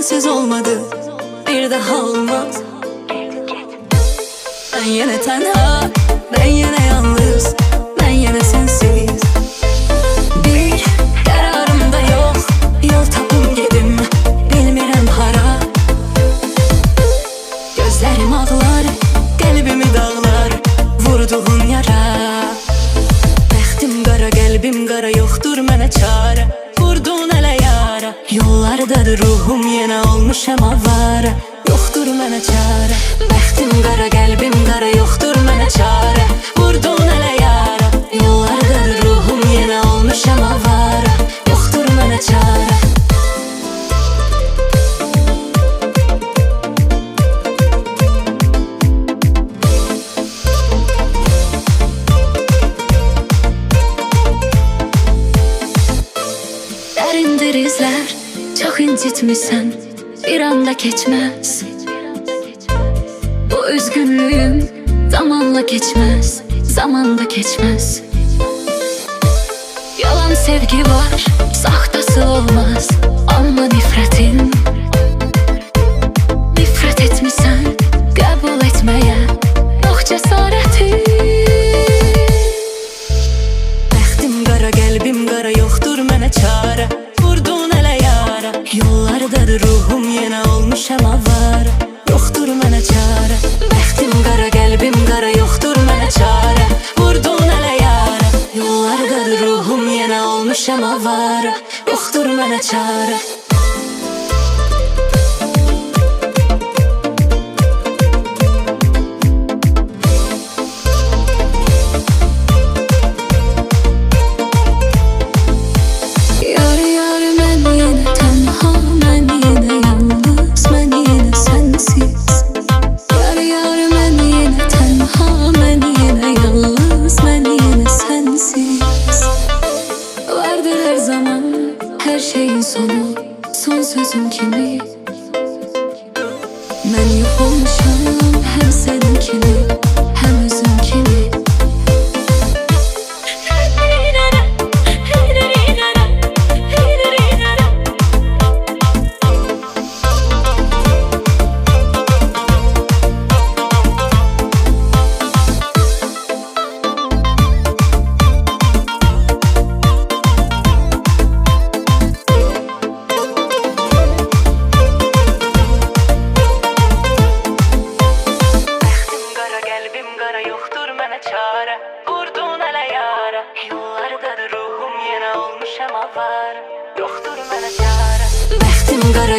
sensiz olmadı, bir daha olmaz. Ben yine tenha, ben yine yalnız, ben yine sensiz. Bir kararım da yok, yol tapım gedim, bilmirəm hara. Gözlerim ağlar, kalbimi dağlar, vurduğun yara. Bəxtim qara, qəlbim qara, yoxdur mənə çare. Vurdun ələ yara, yollardadır ruhum, yenə olmuşam avara. Yoxdur mənə çare. Bəxtim qara, qəlbim qara, yoxdur mənə çare. Vurdun ələ yara, yollardadır ruhum, yenə olmuşam avara. Yoxdur mənə çare. Dərindir izlər, çox incitmisən, bir anda keçməz. Bu üzgünlüyüm zamanla geçmez, zamanda geçmez. Yalan sevgi var, sahtası olmaz. Amma nifrətin, nifrət etmisən, qəbul etməyə yox cəsarətin. Bəxtim qara, qəlbim qara, yoxdur mənə çare. Vurdun ələ yara, yollardadır ruhum, yenə olmuşam avara. Yoxdur mənə çare. Bəxtim qara, qəlbim qara, yoxdur mənə çare. Vurdun ələ yara, yollardadır ruhum, yenə olmuşam avara. Yoxdur mənə çare. Her şeyin sonu, son sözüm kimi. Mən yox olmuşam, həm sənin kimi, həm özüm kimi. Yoxdur mənə çare. Vurdun ələ yara, yollardadır ruhum, yenə olmuşam avara. Yoxdur mənə çare. Bəxtim qara,